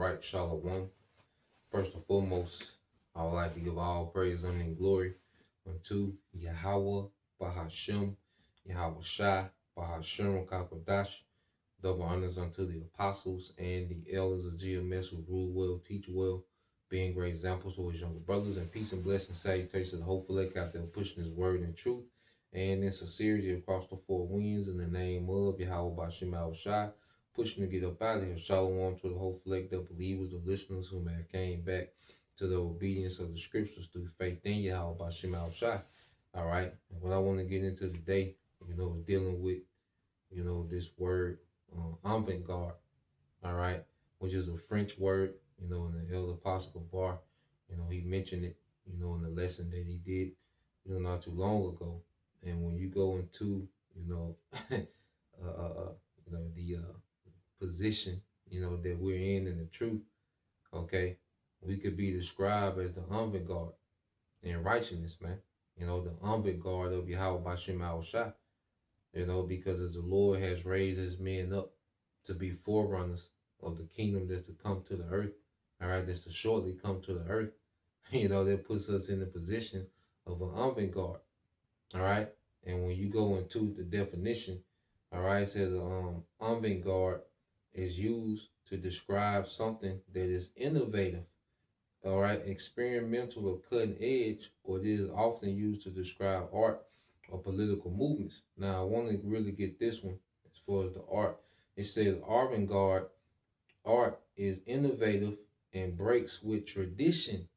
right, Shalom. First and foremost, I would like to give all praise and glory unto Yahweh, Bahashem, Yahweh Shai, Bahashem, Kakodash. Double honors unto the apostles and the elders of GMS who rule well, teach well, being great examples for his younger brothers, and peace and blessing, salutations to the hopeful elect out there pushing his word and truth and in sincerity across the four winds in the name of Yahweh Bashim Shai, pushing to get up out of here. Shalom to the whole elect of believers, the listeners who may have came back to the obedience of the scriptures through faith in Yahweh Bashim Shai. All right, and what I want to get into today, is dealing with, this word avant-garde, all right, which is a French word, in the Elder Apostle Bar, he mentioned it, in the lesson that he did, not too long ago. And when you go into, the position, that we're in the truth, okay, we could be described as the avant-garde in righteousness, man. The avant-garde of Yahweh Bashim Al Shai, because as the Lord has raised his men up to be forerunners of the kingdom that's to come to the earth, all right, that's to shortly come to the earth, that puts us in the position of an avant-garde, all right? And when you go into the definition, all right, it says avant-garde is used to describe something that is innovative, all right, experimental or cutting edge, or it is often used to describe art or political movements. Now, I want to really get this one as far as the art. It says avant-garde art is innovative and breaks with tradition.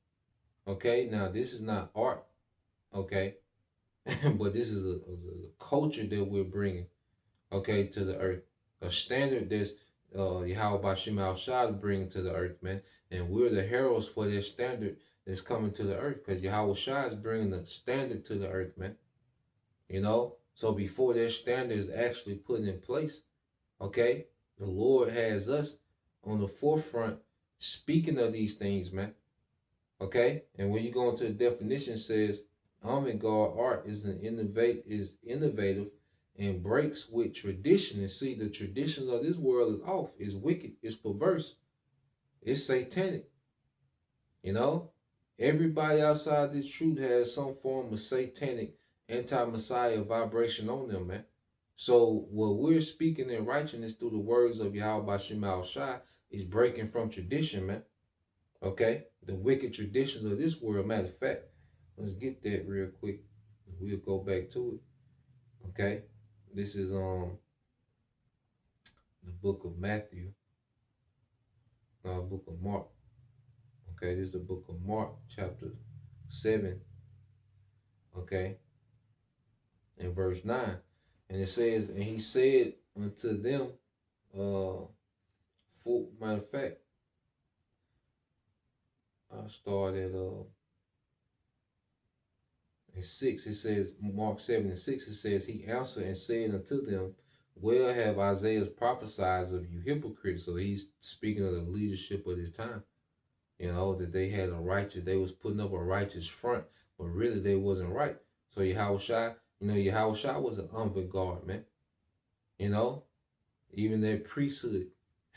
Okay, now this is not art, okay, but this is a culture that we're bringing, okay, to the earth. A standard that's Yahweh Bashim Al Shai is bringing to the earth, man. And we're the heralds for that standard that's coming to the earth, because Yahweh Shai is bringing the standard to the earth, man. So before that standard is actually put in place, okay, the Lord has us on the forefront speaking of these things, man. Okay, and when you go into the definition, it says avant-garde art is innovative and breaks with tradition. And see, the traditions of this world is off, it's wicked, it's perverse, it's satanic. Everybody outside this truth has some form of satanic anti-Messiah vibration on them, man. So what we're speaking in righteousness through the words of Yahweh Bashim Al Shai is breaking from tradition, man. Okay, the wicked traditions of this world. Matter of fact, let's get that real quick. We'll go back to it. Okay, this is the book of Matthew, book of Mark. Okay, this is the book of Mark, chapter 7. Okay, in verse 9, and it says, and he said unto them, matter of fact, I started in 6, it says, Mark 7 and 6, it says, he answered and said unto them, well have Isaiah prophesied of you hypocrites. So he's speaking of the leadership of this time, that they had they was putting up a righteous front, but really they wasn't right. So Yahweh Shai, Yahweh Shai was an avant-garde, man. Even that priesthood,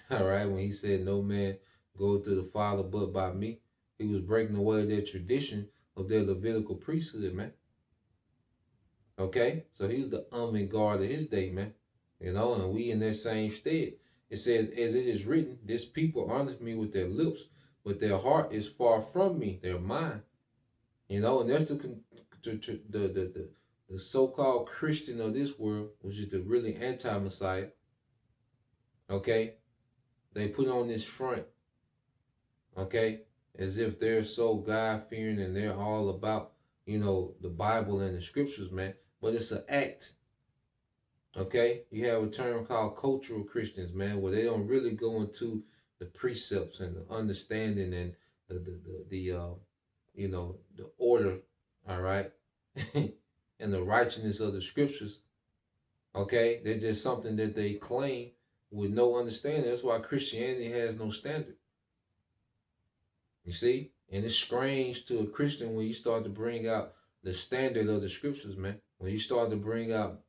all right, when he said, no man go to the Father but by me, he was breaking away that tradition of their Levitical priesthood, man. Okay, so he was the avant-garde of his day, man. And we in that same stead. It says, as it is written, this people honors me with their lips, but their heart is far from me, their mind. And that's the so-called Christian of this world, which is the really anti-Messiah. Okay, they put on this front, okay, as if they're so God-fearing and they're all about, the Bible and the scriptures, man. But it's an act. Okay, you have a term called cultural Christians, man, where they don't really go into the precepts and the understanding and the order, all right, and the righteousness of the scriptures. Okay, they're just something that they claim with no understanding. That's why Christianity has no standard. You see, and it's strange to a Christian when you start to bring out the standard of the scriptures, man. When you start to bring out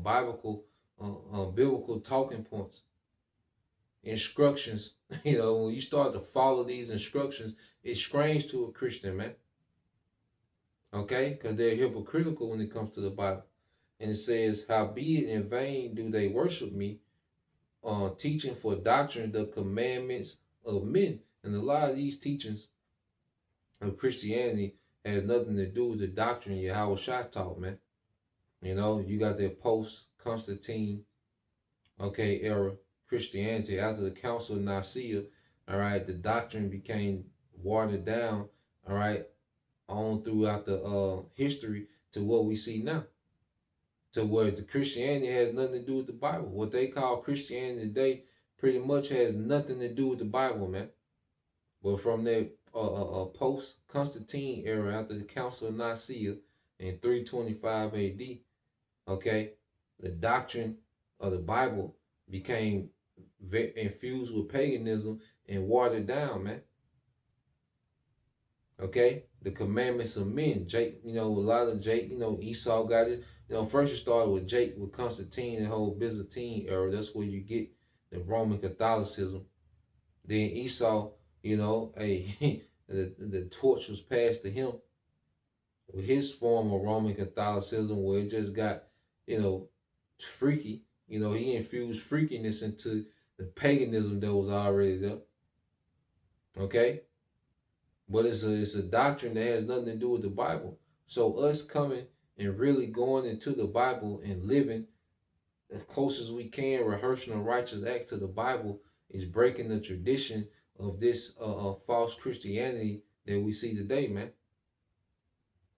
biblical talking points. instructions, when you start to follow these instructions, it's strange to a Christian, man. Okay? Because they're hypocritical when it comes to the Bible. And it says, howbeit in vain do they worship me, teaching for doctrine the commandments of men. And a lot of these teachings of Christianity has nothing to do with the doctrine Yahweh Shai taught, man. You got that post Constantine, okay, era Christianity after the Council of Nicaea. All right, the doctrine became watered down. All right, on throughout the history to what we see now. To where the Christianity has nothing to do with the Bible. What they call Christianity today pretty much has nothing to do with the Bible, man. But from that post Constantine era after the Council of Nicaea in 325 AD, okay, the doctrine of the Bible became infused with paganism and watered down, man. Okay, the commandments of men. Jake, a lot of Jake, Esau got it. First it started with Jake, with Constantine, the whole Byzantine era. That's where you get the Roman Catholicism. Then Esau, the torch was passed to him with his form of Roman Catholicism, where it just got, freaky. He infused freakiness into the paganism that was already there. Okay, but it's a doctrine that has nothing to do with the Bible. So us coming and really going into the Bible and living as close as we can, rehearsing a righteous acts to the Bible, is breaking the tradition of this false Christianity that we see today, man.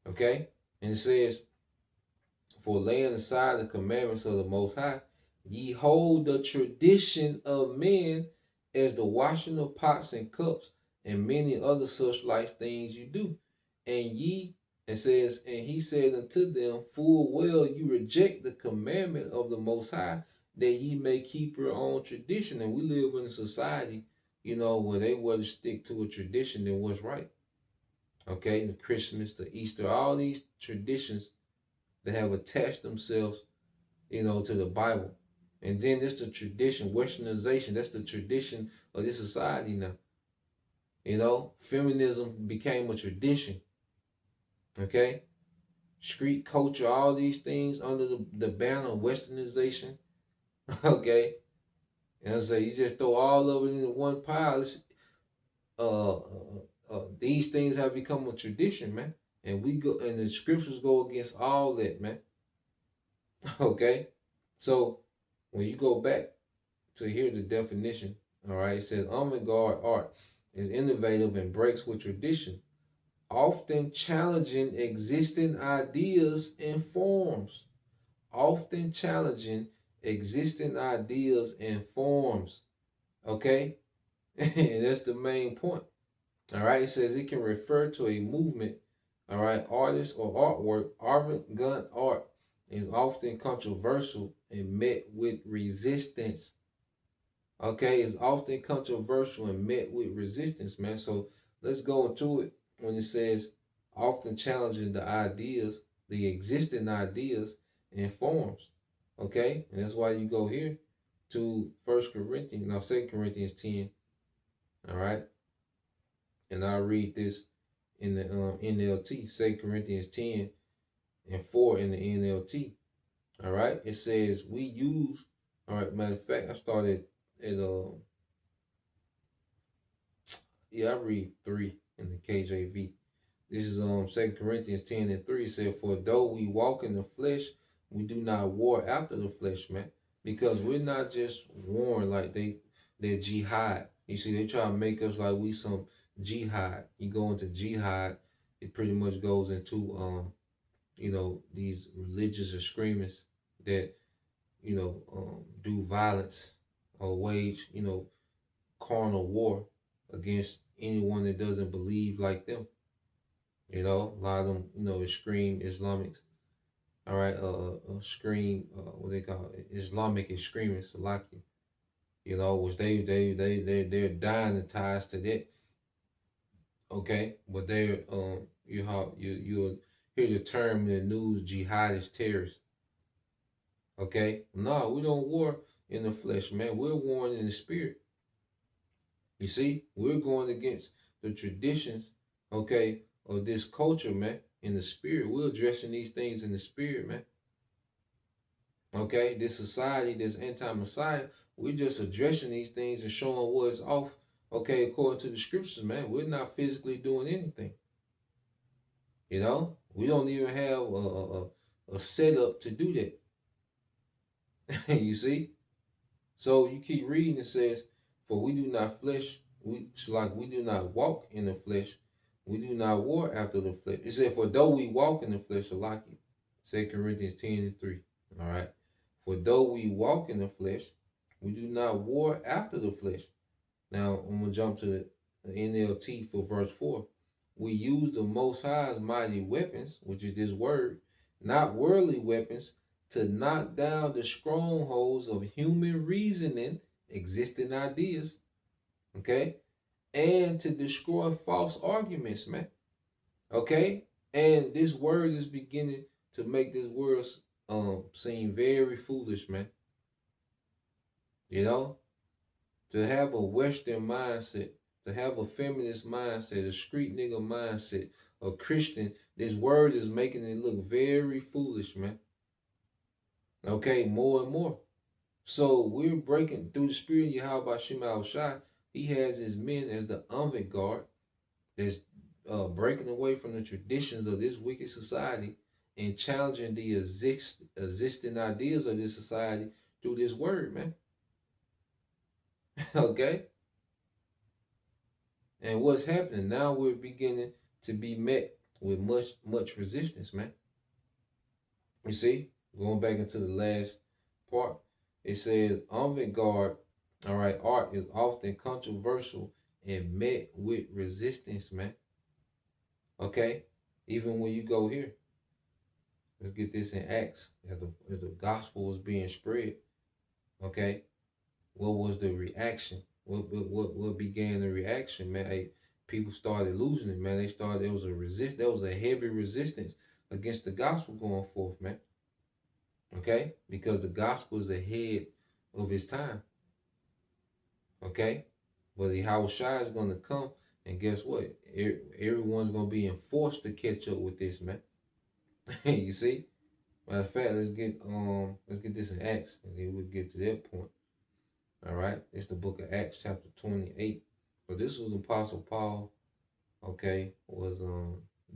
Okay, and it says, for laying aside the commandments of the Most High, ye hold the tradition of men as the washing of pots and cups and many other such like things you do. And it says, and he said unto them, full well you reject the commandment of the Most High, that ye may keep your own tradition. And we live in a society, where they would stick to a tradition than what's right. Okay, the Christmas, the Easter, all these traditions that have attached themselves, to the Bible. And then that's the tradition, westernization, that's the tradition of this society now. Feminism became a tradition. Okay? Street culture, all these things under the banner of westernization. Okay? And I say you just throw all of it into one pile. These things have become a tradition, man. And the scriptures go against all that, man. Okay? So when you go back to hear the definition, all right, it says avant-garde art is innovative and breaks with tradition, often challenging existing ideas and forms. Often challenging existing ideas and forms. Okay? And that's the main point. All right, it says it can refer to a movement, all right, artist or artwork. Avant-garde art is often controversial and met with resistance. Okay, it's often controversial and met with resistance, man. So let's go into it when it says often challenging the ideas, the existing ideas and forms. Okay, and that's why you go here to 2 Corinthians 10. All right, and I'll read this in the NLT, 2 Corinthians 10 and 4 in the NLT. All right, it says we use. All right, matter of fact, I started at I read 3 in the KJV. This is 2 Corinthians 10 and 3. It said, for though we walk in the flesh, we do not war after the flesh, man. Because we're not just warring like they're jihad. You see, they try to make us like we some jihad. You go into jihad, it pretty much goes into these religious extremists that, do violence or wage, carnal war against anyone that doesn't believe like them. A lot of them, extreme Islamics. All right, extreme, what they call it, Islamic extremists, Salaki. Which they're dying to ties to that. Okay, but they're you'll hear the term in the news, jihadist terrorists. Okay, no, we don't war in the flesh, man. We're warring in the spirit. You see, we're going against the traditions, okay, of this culture, man, in the spirit. We're addressing these things in the spirit, man. Okay, this society, this anti-Messiah, we're just addressing these things and showing what's off, okay, according to the scriptures, man. We're not physically doing anything. You know, we don't even have a setup to do that. You see? So you keep reading, it says, for we do not we do not walk in the flesh, we do not war after the flesh. It said, for though we walk in the flesh, like it. 2 Corinthians 10:3. All right. For though we walk in the flesh, we do not war after the flesh. Now I'm gonna jump to the NLT for verse 4. We use the Most High's mighty weapons, which is this word, not worldly weapons, to knock down the strongholds of human reasoning, existing ideas, okay, and to destroy false arguments, man, okay. And this word is beginning to make this word seem very foolish, man. You know, to have a Western mindset, to have a feminist mindset, a street nigga mindset, a Christian, this word is making it look very foolish, man. Okay, more and more. So we're breaking through the spirit of Yahweh Shema Shai. He has his men as the Avant Garde that's breaking away from the traditions of this wicked society and challenging the existing ideas of this society through this word, man. Okay? And what's happening now, we're beginning to be met with much resistance, man. You see, going back into the last part, it says avant-garde, all right, art is often controversial and met with resistance, man. Okay, even when you go here, let's get this in Acts as the gospel was being spread. Okay, what was the reaction? What began the reaction, man? Hey, people started losing it, man. There was a heavy resistance against the gospel going forth, man. Okay, because the gospel is ahead of its time. Okay, but the Shai is gonna come, and guess what? Everyone's gonna be enforced to catch up with this, man. You see? Matter of fact, let's get this in Acts, and then we'll get to that point. All right, it's the book of Acts, chapter 28. So this was Apostle Paul, okay, was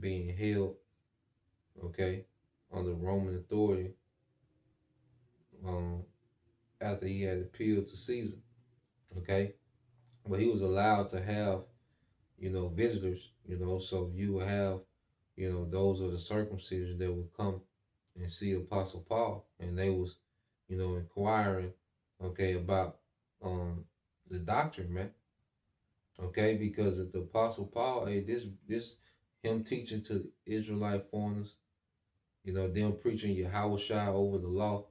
being held, okay, under Roman authority, um, after he had appealed to Caesar, okay, but he was allowed to have, visitors, so you will have, those of the circumcision that would come and see Apostle Paul, and they was, inquiring, okay, about the doctrine, man. Okay, because of the Apostle Paul, hey, this him teaching to the Israelite foreigners, them preaching Yahweh Shai over the law,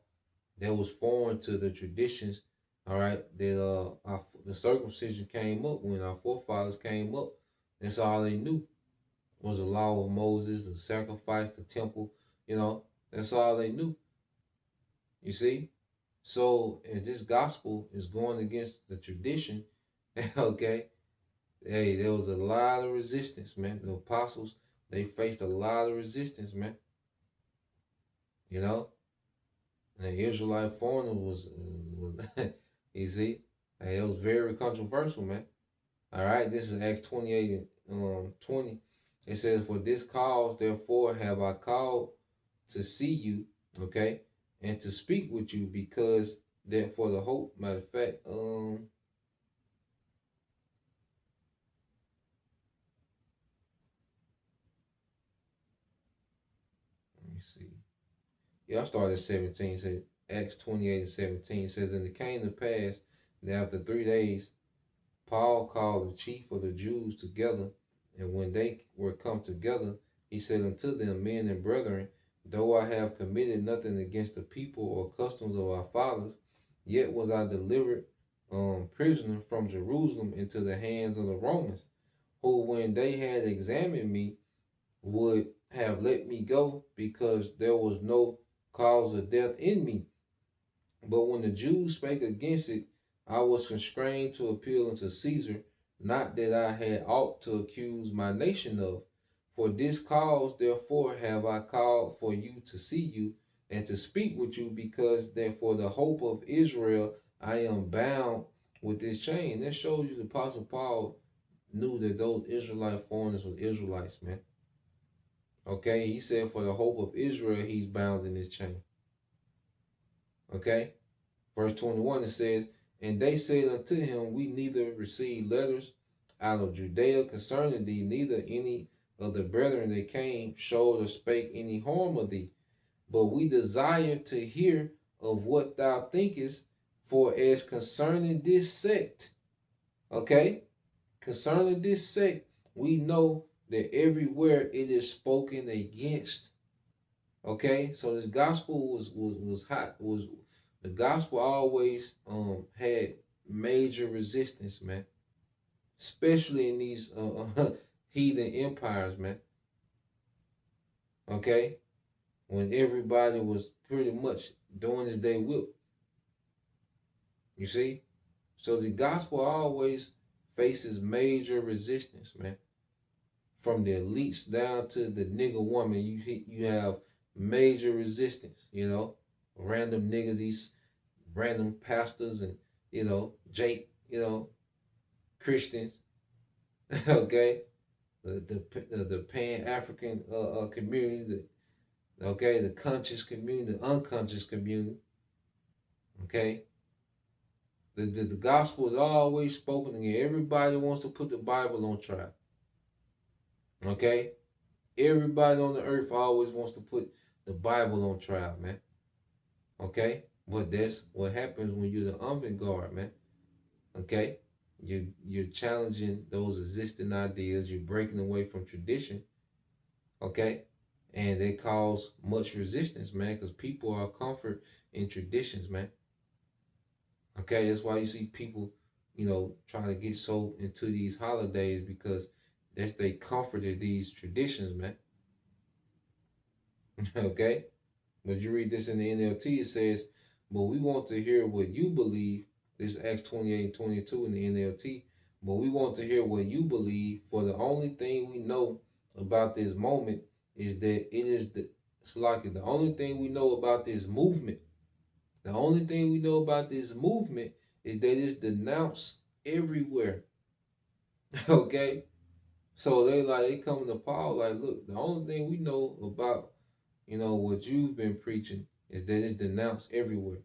that was foreign to the traditions, all right, that the circumcision came up when our forefathers came up. That's all they knew was the law of Moses, the sacrifice, the temple, that's all they knew. You see? So, and this gospel is going against the tradition, okay? Hey, there was a lot of resistance, man. The apostles, they faced a lot of resistance, man. You know? And the Israelite foreigner was you see? Hey, it was very controversial, man. All right, this is Acts 28 and 20. It says, for this cause, therefore, have I called to see you, okay, and to speak with you, because that for the hope, matter of fact, let me see. Yeah, I started at 17. It said Acts 28 and 17 says, and it came to pass that after 3 days, Paul called the chief of the Jews together, and when they were come together, he said unto them, men and brethren, though I have committed nothing against the people or customs of our fathers, yet was I delivered prisoner from Jerusalem into the hands of the Romans, who when they had examined me would have let me go, because there was no cause of death in me. But when the Jews spake against it, I was constrained to appeal unto Caesar, not that I had aught to accuse my nation of. For this cause, therefore, have I called for you to see you and to speak with you, because that for the hope of Israel I am bound with this chain. That shows you the Apostle Paul knew that those Israelite foreigners were Israelites, man. Okay, he said for the hope of Israel, he's bound in this chain. Okay, verse 21 it says, and they said unto him, we neither received letters out of Judea concerning thee, neither any of the brethren that came showed or spake any harm of thee. But we desire to hear of what thou thinkest, for as concerning this sect, okay, concerning this sect, we know that everywhere it is spoken against. Okay, so this gospel was hot. Was the gospel always had major resistance, man, especially in these heathen empires, man. Okay, when everybody was pretty much doing as they will. You see, so the gospel always faces major resistance, man. From the elites down to the nigga woman, you have major resistance. You know, random niggas, these random pastors, and Jake, Christians, okay, the Pan African community, the conscious community, the unconscious community, okay. The gospel is always spoken again. Everybody wants to put the Bible on trial, okay. Everybody on the earth always wants to put the Bible on trial, man. Okay? But that's what happens when you're the avant-garde, man. Okay? You're challenging those existing ideas, you're breaking away from tradition, okay? And they cause much resistance, man, because people are comfort in traditions, man. Okay, that's why you see people, trying to get so into these holidays, because that's they comforted these traditions, man. Okay? But you read this in the NLT, it says, but we want to hear what you believe. This is Acts 28 and 22 in the NLT. But we want to hear what you believe, for the only thing we know about this moment is that it is it's like the only thing we know about this movement. The only thing we know about this movement is that it's denounced everywhere. Okay? So they coming to Paul like, look, the only thing we know about what you've been preaching is that it's denounced everywhere.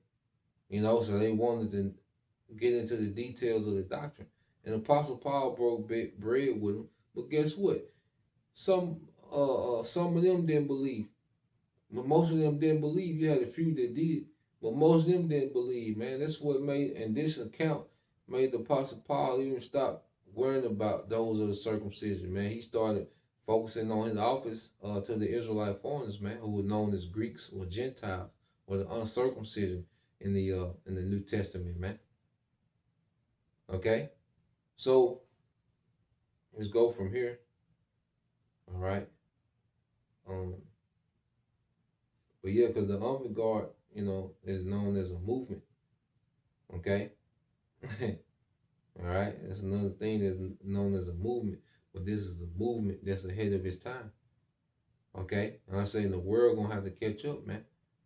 So they wanted to get into the details of the doctrine. And Apostle Paul broke bread with them. But guess what? Some of them didn't believe. But most of them didn't believe. You had a few that did. But most of them didn't believe, man. That's what made, and this account made the Apostle Paul even stop worrying about those of the circumcision, man. He started focusing on his office to the Israelite foreigners, man, who were known as Greeks or Gentiles or the uncircumcision in the New Testament, man. Okay? So let's go from here. All right. Um, but yeah, because the avant-garde, is known as a movement. Okay. All right. That's another thing that's known as a movement. But this is a movement that's ahead of its time. Okay. And I'm saying the world gonna have to catch up, man.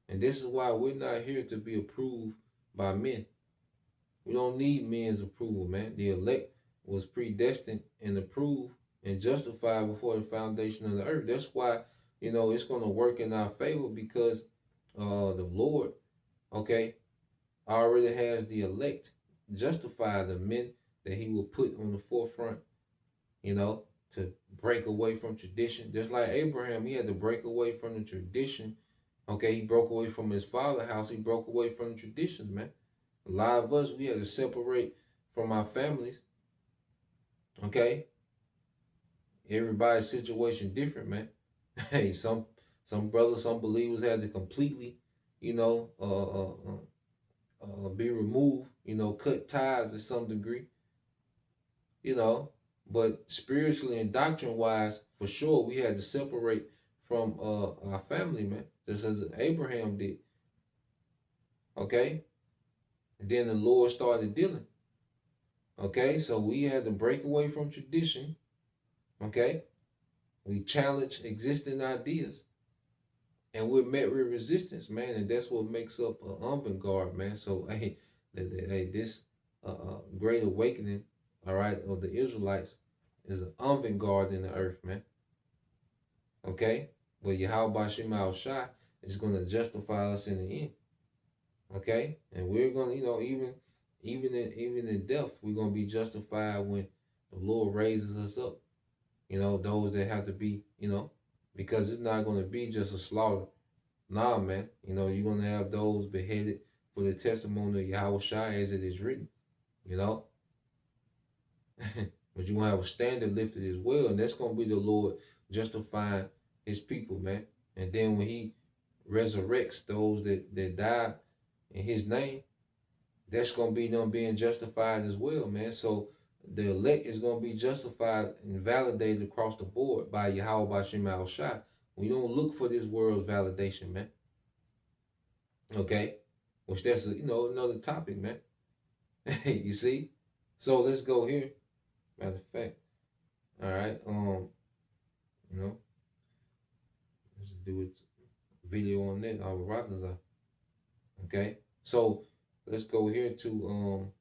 And this is why we're not here to be approved by men. We don't need men's approval, man. The elect was predestined and approved and justified before the foundation of the earth. That's why, it's going to work in our favor, because the Lord, okay, already has the elect justify the men that he will put on the forefront, to break away from tradition. Just like Abraham, he had to break away from the tradition. Okay, he broke away from his father's house. He broke away from the traditions, man. A lot of us, we had to separate from our families. Okay, everybody's situation different, man. Hey, some brothers, some believers had to completely, be removed. Cut ties to some degree. You know, but spiritually and doctrine wise, for sure, we had to separate from our family, man, just as Abraham did. Okay, and then the Lord started dealing. Okay, so we had to break away from tradition. Okay, we challenge existing ideas, and we're met with resistance, man, and that's what makes up an avant-garde, man. So, hey, this great awakening, all right, of the Israelites is an avant-garde in the earth, man. Okay, but Yahweh Shema Shai is going to justify us in the end. Okay, and we're going to, even in death, we're going to be justified when the Lord raises us up. Those that have to be, because it's not going to be just a slaughter. Nah, man. You're going to have those beheaded for the testimony of Yahweh Shai as it is written, you know. But you're going to have a standard lifted as well. And that's going to be the Lord justifying his people, man. And then when he resurrects those that died in his name, that's going to be them being justified as well, man. So the elect is going to be justified and validated across the board by Yahweh by Shema Shai. We don't look for this world's validation, man. Okay? Which that's another topic, man. You see? So let's go here. Matter of fact. All right. You know, let's do a video on that. Okay. So let's go here to um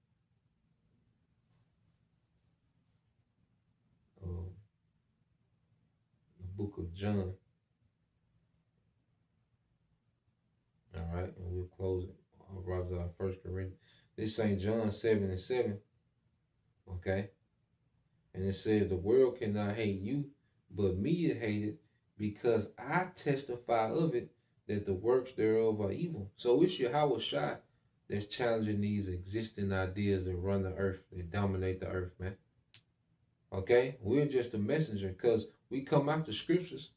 the book of John. All right, and we'll close it. First Corinthians. This St. John 7:7. Okay. And it says the world cannot hate you, but me it hated, because I testify of it that the works thereof are evil. So it's Yahweh Shai that's challenging these existing ideas that run the earth, that dominate the earth, man. Okay? We're just a messenger because we come out the scriptures.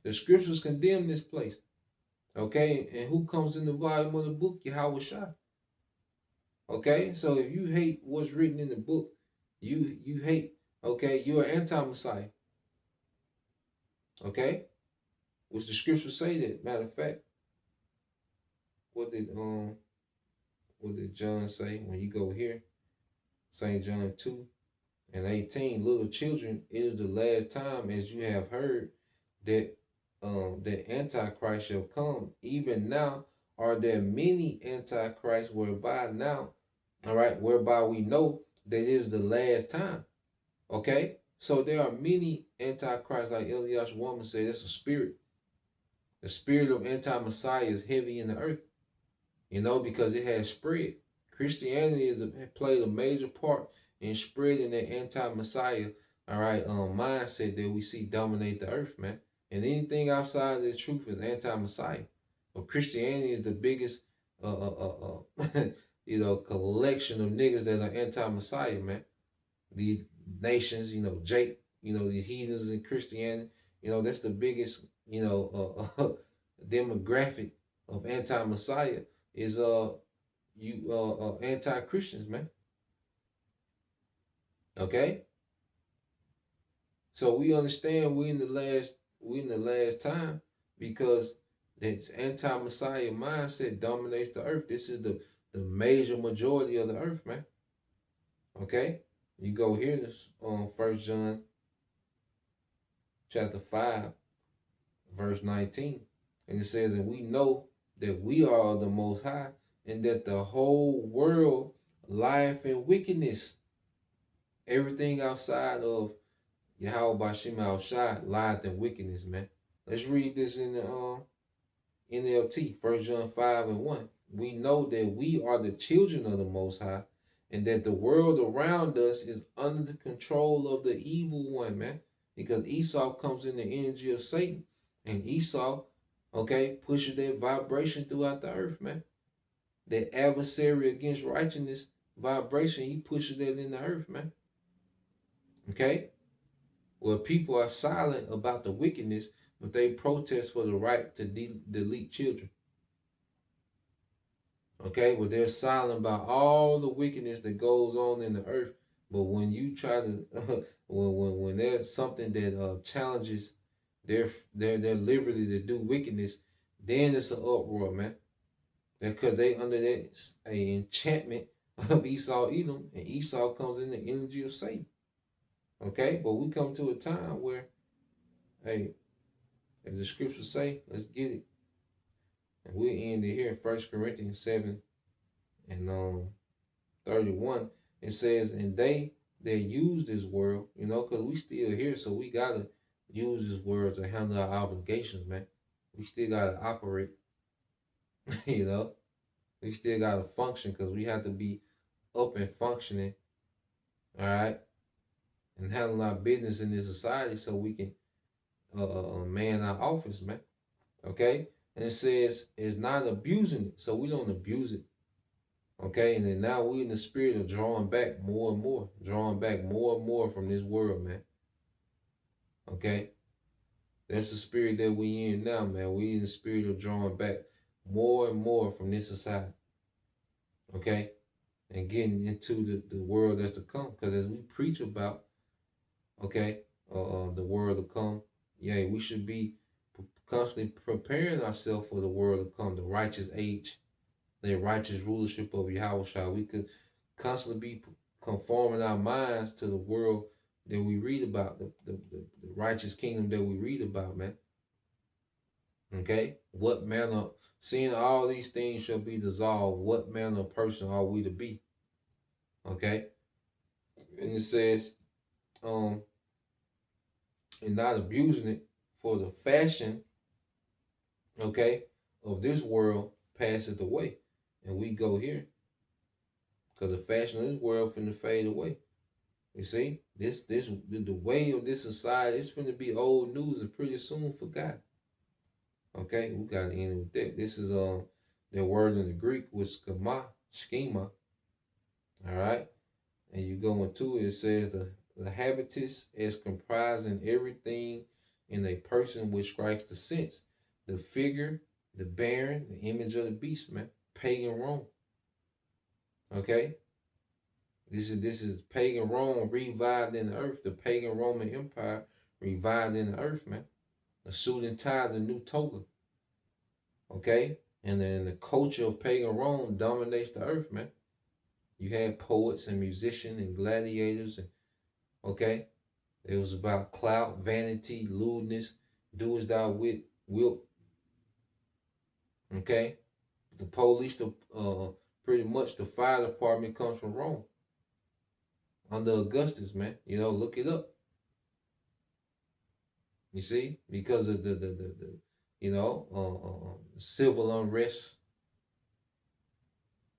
The scriptures condemn this place. Okay? And who comes in the volume of the book? Yahweh Shai. Okay? So if you hate what's written in the book, you hate, okay, you're an anti-Messiah. Okay? Which the scriptures say that. Matter of fact, what did John say when you go here? St. John 2:18. Little children, it is the last time, as you have heard, that that Antichrist shall come. Even now are there many Antichrists, whereby we know that it is the last time. Okay? So there are many Antichrists, like Elias woman said, it's a spirit. The spirit of anti-Messiah is heavy in the earth, because it has spread. Christianity played a major part in spreading that anti-Messiah, all right, mindset that we see dominate the earth, man. And anything outside of the truth is anti-Messiah. But Christianity is the biggest, collection of niggas that are anti-Messiah, man. These nations, Jake, these heathens in Christianity, that's the biggest, demographic of anti-Messiah is anti-Christians, man. Okay? So we understand we're in the last time, because this anti-Messiah mindset dominates the earth. This is the major majority of the earth, man. Okay? You go here to 1 John chapter 5, verse 19. And it says, and we know that we are the Most High, and that the whole world lieth in wickedness. Everything outside of Yahweh Bashim Al Shai lieth in wickedness, man. Let's read this in the NLT, 1 John 5:1. We know that we are the children of the Most High, and that the world around us is under the control of the evil one, man. Because Esau comes in the energy of Satan, and Esau, okay, pushes that vibration throughout the earth, man. That adversary against righteousness vibration, he pushes that in the earth, man. Okay? Well, people are silent about the wickedness, but they protest for the right to delete children. Okay? Well, they're silent about all the wickedness that goes on in the earth. But when you try to, when there's something that challenges their liberty to do wickedness, then it's an uproar, man. Because they under that enchantment of Esau, Edom, and Esau comes in the energy of Satan. Okay, but we come to a time where, hey, as the scriptures say, let's get it. And we'll end it here in 1 Corinthians 7 and 31. It says, and they that use this world, because we still here, so we gotta use this world to handle our obligations, man. We still gotta operate, you know. We still gotta function because we have to be up and functioning, all right, and handle our business in this society so we can man our office, man. Okay, and it says it's not abusing it, so we don't abuse it. Okay, and then now we in the spirit of drawing back more and more, drawing back more and more from this world, man. Okay, that's the spirit that we in now, man. We in the spirit of drawing back more and more from this society. Okay, and getting into the world that's to come. Because as we preach about, okay, the world to come, yeah, we should be constantly preparing ourselves for the world to come, the righteous age, the righteous rulership of Yahweh. We could constantly be conforming our minds to the world that we read about, the righteous kingdom that we read about, man. Okay? What manner, seeing all these things shall be dissolved, what manner of person are we to be? Okay? And it says, and not abusing it, for the fashion, okay, of this world passeth away. And we go here. Because the fashion of this world finna fade away. You see? The way of this society, it's finna be old news and pretty soon forgotten. Okay, we gotta end with that. This is the word in the Greek was schema. Alright? And you go into it, it says the habitus is comprising everything in a person which strikes the sense. The figure, the bearing, the image of the beast, man. Pagan Rome. Okay? This is pagan Rome revived in the earth. The pagan Roman Empire revived in the earth, man. The suit and tie, the new toga. Okay? And then the culture of pagan Rome dominates the earth, man. You had poets and musicians and gladiators, and okay? It was about clout, vanity, lewdness, do as thou wilt. Okay? The police, pretty much the fire department comes from Rome. Under Augustus, man. Look it up. You see? Because of the civil unrest,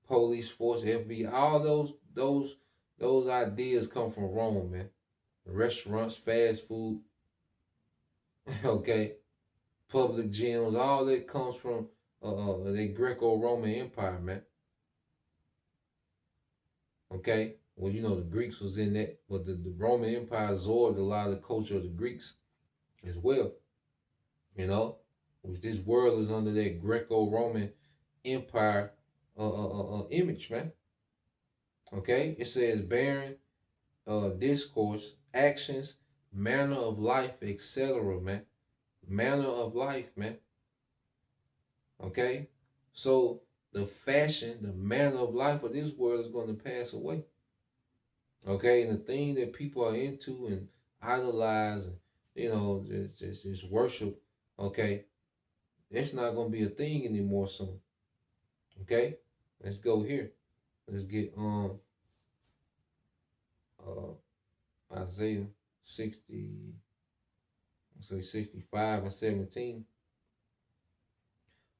police force, FBI, all those ideas come from Rome, man. Restaurants, fast food, okay, public gyms, all that comes from the Greco-Roman Empire, man. Okay, well, the Greeks was in that, but the Roman Empire absorbed a lot of the culture of the Greeks as well. Which this world is under that Greco-Roman Empire image, man. Okay, it says bearing discourse, actions, manner of life, etc., man. Manner of life, man. Okay, so the fashion, the manner of life of this world is going to pass away. Okay, and the thing that people are into and idolize, and just worship. Okay, it's not going to be a thing anymore soon. Okay, let's go here. Let's get Isaiah 60, say 65 and 17.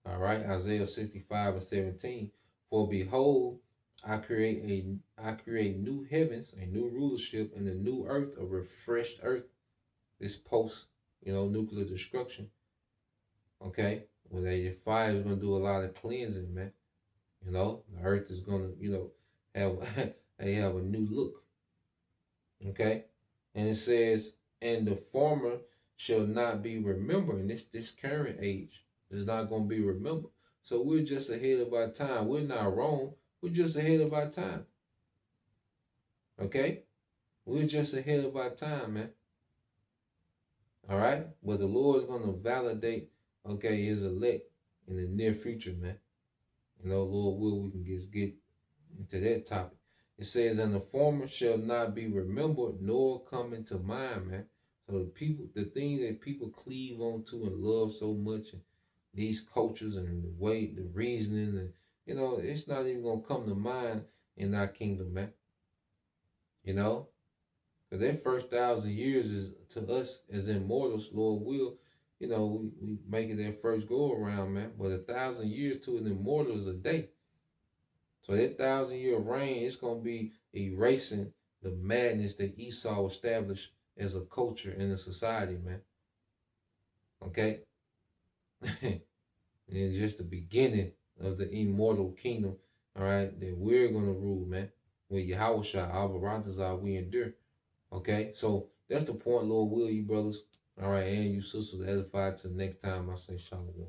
All right, Isaiah 65 and 17. For behold, I create new heavens, a new rulership, and a new earth, a refreshed earth. This post, nuclear destruction. Okay, when the fire is gonna do a lot of cleansing, man. The earth is gonna, have they have a new look. Okay, and it says, and the former shall not be remembered. In this current age is not gonna be remembered. So we're just ahead of our time. We're not wrong. We're just ahead of our time. Okay, we're just ahead of our time, man. All right, but the Lord is gonna validate, okay, His elect in the near future, man. Lord will, we can get into that topic. It says, and the former shall not be remembered nor come into mind, man. So the thing that people cleave on to and love so much, and these cultures and the way, the reasoning, and it's not even gonna come to mind in our kingdom, man. You know, because that first 1,000 years is to us as immortals, Lord will. We make it that first go around, man. But 1,000 years to an immortal is a day. So that 1,000 year reign, it's gonna be erasing the madness that Esau established as a culture in the society, man. Okay? And it's just the beginning of the immortal kingdom, all right, that we're gonna rule, man. With Yahweh Shah, Albaratazar, we endure. Okay? So that's the point, Lord will, you brothers. All right, and you sisters edified till next time I say shalom.